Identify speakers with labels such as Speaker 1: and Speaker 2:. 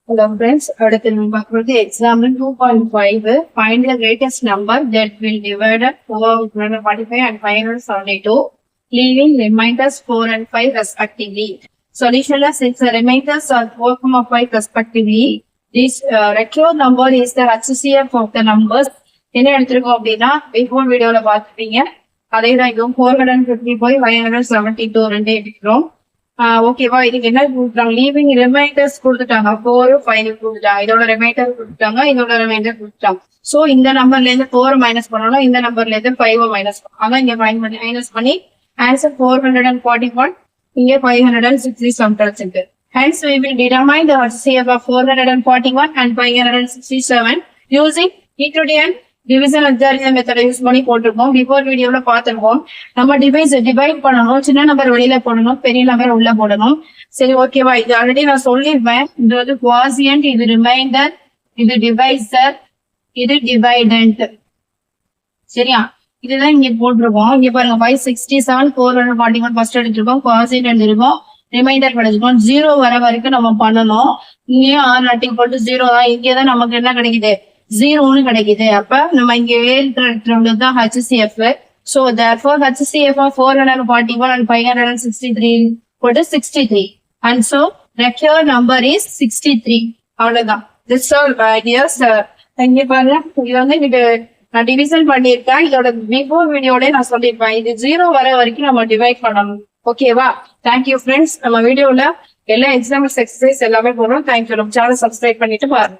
Speaker 1: Hello friends, அடுத்து நம்ம பார்க்கிறது example 2.5 find the greatest number that will divide 445 and 572 leaving remainders 4 and 5 respectively. Solution since the remainders are 4,5 respectively, this required number is the HCF of the numbers. என்ன எடுத்திருக்கோம் அப்படின்னா before வீடியோல பார்த்துட்டீங்க. அதே தான் இதுவும் 450 போய் 572 ரெண்டே எடுக்கிறோம். ஓகேவா, இதுக்கு என்ன கொடுத்துட்டாங்க, லீவிங் ரிமைண்டர்ஸ் கொடுத்துட்டாங்க, 4 5 கொடுத்துட்டாங்க, இதோட ரிமைண்டர் கொடுத்துட்டாங்க, இதோட ரிமைண்டர் கொடுத்துட்டாங்க. சோ இந்த நம்பர்ல இருந்து 4 மைனஸ் பண்ணணும், இந்த நம்பர்ல இருந்து 5 மைனஸ் பண்ணணும். இங்க மைனஸ் பண்ணி ஆன்சர் 441, இங்க 560 சம்டைம்ஸ் இருக்கு. Hence we will determine the HCF of 441 and 567 using equation division algebra method use பண்ணி போட்டிருக்கோம். பிஃபோர் வீடியோல பார்த்திருக்கோம். நம்ம டிவைட் பண்ணணும், சின்ன நம்பர் வெளியில போடணும், பெரிய நம்பர் உள்ள போடணும். சரி, ஓகேவா, இது ஆல்ரெடி நான் சொல்லிருப்பேன். இது வந்து குவாசியன்ட், இது ரிமைண்டர், இது டிவைசர், இது டிவைடன்ட். சரியா, இதுதான் இங்க போட்டிருக்கோம். இங்க பாருங்க 567 441 ஃபர்ஸ்ட் எடுத்திருக்கோம், குவாசியன்ட் இருக்கும், ரிமைண்டர் கிடைச்சிருக்கோம். 0 வர வரைக்கும் நம்ம பண்ணணும். இங்கேயும் r0 தான். இங்கேதான் நமக்கு என்ன கிடைக்குது, 0 கிடைக்குது. அப்ப நம்ம இங்க தான் HCF. So therefore HCF of 441 and 563 equal to 63, and so required number is 63. அவ்வளவுதான். This all ideas. இங்க பாருங்க, இது வந்து நான் டிவிஷன் பண்ணிருக்கேன். இதோட பிஃபோர் வீடியோட நான் சொல்லிருப்பேன், இது 0 வர வரைக்கும் நம்ம டிவைட் பண்ணணும். ஓகேவா, தேங்க்யூ ஃப்ரெண்ட்ஸ். நம்ம வீடியோல எல்லா எக்ஸாம்பிள்ஸ் எக்ஸசைஸ் எல்லாமே போடுறோம். தேங்க்யூ. நம்ம சேனல் சப்ஸ்கிரைப் பண்ணிட்டு பாருங்க.